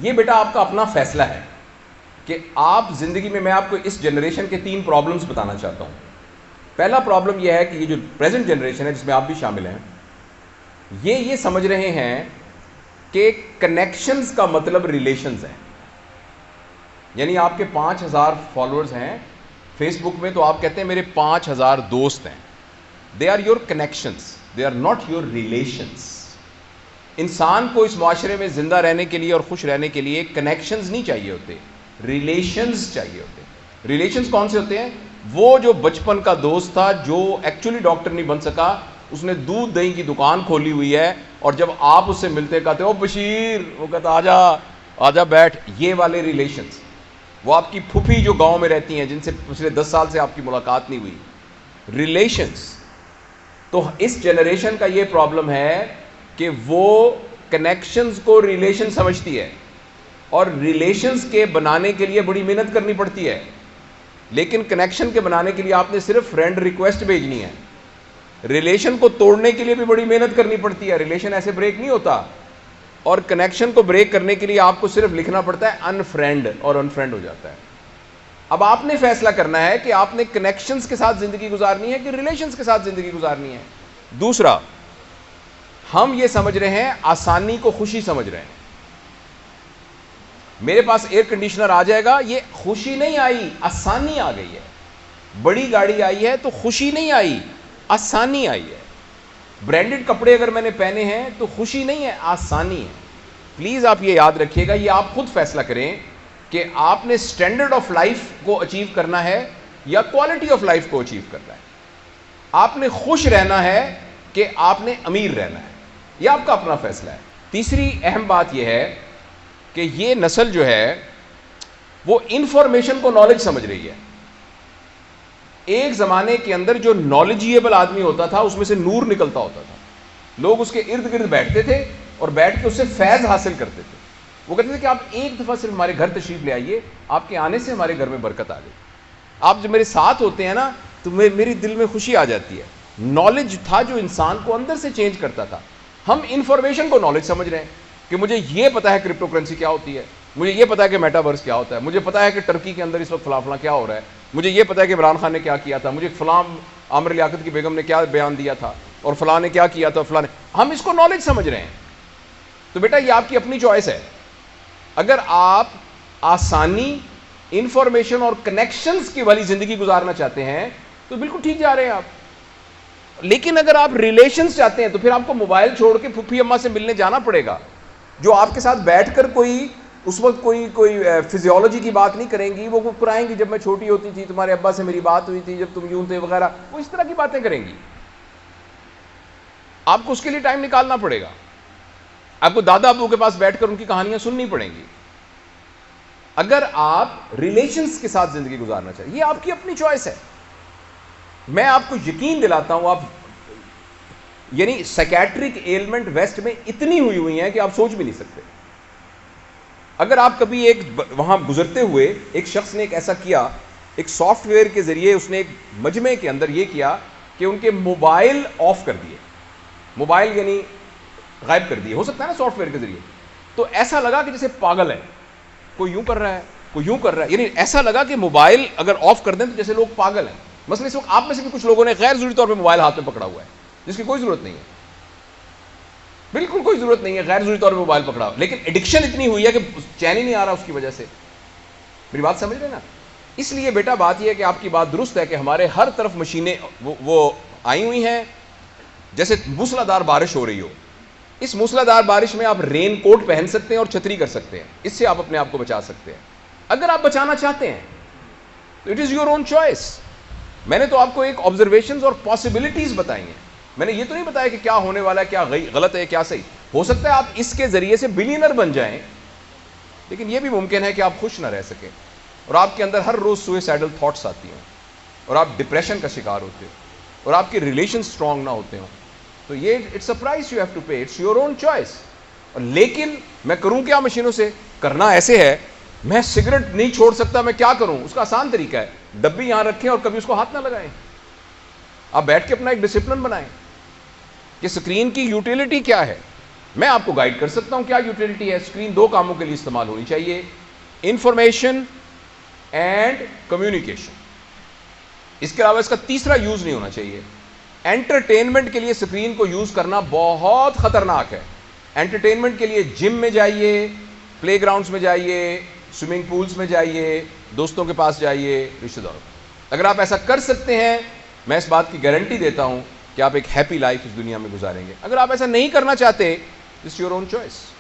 یہ بیٹا آپ کا اپنا فیصلہ ہے کہ آپ زندگی میں آپ کو اس جنریشن کے 3 پرابلمز بتانا چاہتا ہوں. پہلا پرابلم یہ ہے کہ یہ جو پریزنٹ جنریشن ہے جس میں آپ بھی شامل ہیں، یہ سمجھ رہے ہیں کہ کنیکشنز کا مطلب ریلیشنز ہیں. یعنی آپ کے 5000 فالوورز ہیں فیس بک میں، تو آپ کہتے ہیں میرے 5000 دوست ہیں. They are your connections, they are not your relations. انسان کو اس معاشرے میں زندہ رہنے کے لیے اور خوش رہنے کے لیے کنیکشنز نہیں چاہیے ہوتے، ریلیشنز چاہیے ہوتے. ریلیشنز کون سے ہوتے ہیں؟ وہ جو بچپن کا دوست تھا جو ایکچولی ڈاکٹر نہیں بن سکا، اس نے دودھ دہی کی دکان کھولی ہوئی ہے، اور جب آپ اس سے ملتے کہتے او بشیر، وہ کہتا آجا بیٹھ. یہ والے ریلیشنز. وہ آپ کی پھوپھی جو گاؤں میں رہتی ہیں جن سے پچھلے 10 سال سے آپ کی ملاقات نہیں ہوئی. ریلیشنز. تو اس جنریشن کا یہ پرابلم ہے کہ وہ کنیکشنز کو ریلیشن سمجھتی ہے، اور ریلیشنز کے بنانے کے لیے بڑی محنت کرنی پڑتی ہے. لیکن کنیکشن کے بنانے کے لیے آپ نے صرف فرینڈ ریکویسٹ بھیجنی ہے. ریلیشن کو توڑنے کے لیے بھی بڑی محنت کرنی پڑتی ہے. ریلیشن ایسے بریک نہیں ہوتا. اور کنیکشن کو بریک کرنے کے لیے آپ کو صرف لکھنا پڑتا ہے انفرینڈ، اور انفرینڈ ہو جاتا ہے. اب آپ نے فیصلہ کرنا ہے کہ آپ نے کنیکشنز کے ساتھ زندگی گزارنی ہے کہ ریلیشنز کے ساتھ زندگی گزارنی ہے. دوسرا، ہم یہ سمجھ رہے ہیں آسانی کو خوشی سمجھ رہے ہیں. میرے پاس ایئر کنڈیشنر آ جائے گا، یہ خوشی نہیں آئی، آسانی آ گئی ہے. بڑی گاڑی آئی ہے تو خوشی نہیں آئی، آسانی آئی ہے. برانڈڈ کپڑے اگر میں نے پہنے ہیں تو خوشی نہیں ہے، آسانی ہے. پلیز آپ یہ یاد رکھیے گا، یہ آپ خود فیصلہ کریں کہ آپ نے سٹینڈرڈ آف لائف کو اچیو کرنا ہے یا کوالٹی آف لائف کو اچیو کرنا ہے. آپ نے خوش رہنا ہے کہ آپ نے امیر رہنا ہے، یہ آپ کا اپنا فیصلہ ہے. تیسری اہم بات یہ ہے کہ یہ نسل جو ہے وہ انفارمیشن کو نالج سمجھ رہی ہے. ایک زمانے کے اندر جو نالجیبل آدمی ہوتا تھا اس میں سے نور نکلتا ہوتا تھا. لوگ اس کے ارد گرد بیٹھتے تھے اور بیٹھ کے اس سے فیض حاصل کرتے تھے. وہ کہتے تھے کہ آپ ایک دفعہ صرف ہمارے گھر تشریف لے آئیے، آپ کے آنے سے ہمارے گھر میں برکت آ گئی. آپ جب میرے ساتھ ہوتے ہیں نا تو میری دل میں خوشی آ جاتی ہے. نالج تھا جو انسان کو اندر سے چینج کرتا تھا. ہم انفارمیشن کو نالج سمجھ رہے ہیں کہ مجھے یہ پتا ہے کرپٹو کرنسی کیا ہوتی ہے، مجھے یہ پتا ہے کہ میٹاورس کیا ہوتا ہے، مجھے پتا ہے کہ ٹرکی کے اندر اس وقت فلاں کیا ہو رہا ہے، مجھے یہ پتا ہے کہ عمران خان نے کیا کیا تھا، مجھے فلاں عامر لیاقت کی بیگم نے کیا بیان دیا تھا، اور فلاں نے کیا کیا تھا، فلاں نے. ہم اس کو نالج سمجھ رہے ہیں. تو بیٹا یہ آپ کی اپنی چوائس ہے. اگر آپ آسانی، انفارمیشن اور کنیکشنز کی والی زندگی گزارنا چاہتے ہیں تو بالکل ٹھیک جا رہے ہیں آپ. لیکن اگر آپ ریلیشنز چاہتے ہیں تو پھر آپ کو موبائل چھوڑ کے پھپھی اماں سے ملنے جانا پڑے گا، جو آپ کے ساتھ بیٹھ کر کوئی اس وقت کوئی فزیولوجی کی بات نہیں کریں گی. وہ کرائیں گی جب میں چھوٹی ہوتی تھی تمہارے ابا سے میری بات ہوئی تھی جب تم یوں تھے وغیرہ، وہ اس طرح کی باتیں کریں گی. آپ کو اس کے لیے ٹائم نکالنا پڑے گا. آپ کو دادا ابو کے پاس بیٹھ کر ان کی کہانیاں سننی پڑیں گی. اگر آپ ریلیشنز کے ساتھ زندگی گزارنا چاہیے، یہ آپ کی اپنی چوائس ہے. میں آپ کو یقین دلاتا ہوں، آپ یعنی سائکیٹرک ایلمنٹ ویسٹ میں اتنی ہوئی ہیں کہ آپ سوچ بھی نہیں سکتے. اگر آپ کبھی وہاں گزرتے ہوئے ایک شخص نے ایک ایسا کیا، ایک سافٹ ویئر کے ذریعے اس نے ایک مجمع کے اندر یہ کیا کہ ان کے موبائل آف کر دیے، موبائل یعنی غائب کر دیے. ہو سکتا ہے نا سافٹ ویئر کے ذریعے. تو ایسا لگا کہ جیسے پاگل ہے، کوئی یوں کر رہا ہے کوئی یوں کر رہا ہے. یعنی ایسا لگا کہ موبائل اگر آف کر دیں تو جیسے لوگ پاگل ہیں. مثلا اس وقت آپ میں سے بھی کچھ لوگوں نے غیر ضروری طور پہ موبائل ہاتھ میں پکڑا ہوا ہے جس کی کوئی ضرورت نہیں ہے، بالکل کوئی ضرورت نہیں ہے، غیر ضروری طور پہ موبائل پکڑا ہوا. لیکن ایڈکشن اتنی ہوئی ہے کہ چین ہی نہیں آ رہا اس کی وجہ سے. میری بات سمجھ رہے نا؟ اس لیے بیٹا بات یہ ہے کہ آپ کی بات درست ہے کہ ہمارے ہر طرف مشینیں وہ آئی ہوئی ہیں، جیسے موسلا دھار بارش ہو رہی ہو. اس موسلا دھار بارش میں آپ رین کوٹ پہن سکتے ہیں اور چھتری کر سکتے ہیں. اس سے آپ اپنے آپ کو بچا سکتے ہیں. اگر آپ بچانا چاہتے ہیں تو it is your own choice. میں نے تو آپ کو ایک آبزرویشنز اور پاسبلٹیز بتائی ہیں. میں نے یہ تو نہیں بتایا کہ کیا ہونے والا ہے، کیا غلط ہے، کیا صحیح. ہو سکتا ہے آپ اس کے ذریعے سے بلینر بن جائیں، لیکن یہ بھی ممکن ہے کہ آپ خوش نہ رہ سکیں اور آپ کے اندر ہر روز سوئسائڈل تھاٹس آتی ہیں اور آپ ڈپریشن کا شکار ہوتے ہو اور آپ کے ریلیشن سٹرونگ نہ ہوتے ہوں. تو یہ it's a price you have to pay, it's your own choice. لیکن میں کروں کیا مشینوں سے؟ کرنا ایسے ہے، میں سگریٹ نہیں چھوڑ سکتا، میں کیا کروں؟ اس کا آسان طریقہ ہے، ڈبی یہاں رکھیں اور کبھی اس کو ہاتھ نہ لگائیں. آپ بیٹھ کے اپنا ایک ڈسپلن بنائیں کہ اسکرین کی یوٹیلٹی کیا ہے. میں آپ کو گائیڈ کر سکتا ہوں کیا یوٹیلٹی ہے. اسکرین دو کاموں کے لیے استعمال ہونی چاہیے, انفارمیشن اینڈ کمیونیکیشن. اس کے علاوہ اس کا تیسرا یوز نہیں ہونا چاہیے. انٹرٹینمنٹ کے لیے اسکرین کو یوز کرنا بہت خطرناک ہے. انٹرٹینمنٹ کے لیے جم میں جائیے, پلے گراؤنڈز میں جائیے, سوئمنگ پولز میں جائیے, دوستوں کے پاس جائیے, رشتہ داروں. اگر آپ ایسا کر سکتے ہیں, میں اس بات کی گارنٹی دیتا ہوں کہ آپ ایک ہیپی لائف اس دنیا میں گزاریں گے. اگر آپ ایسا نہیں کرنا چاہتے, اٹس یور اون چوائس.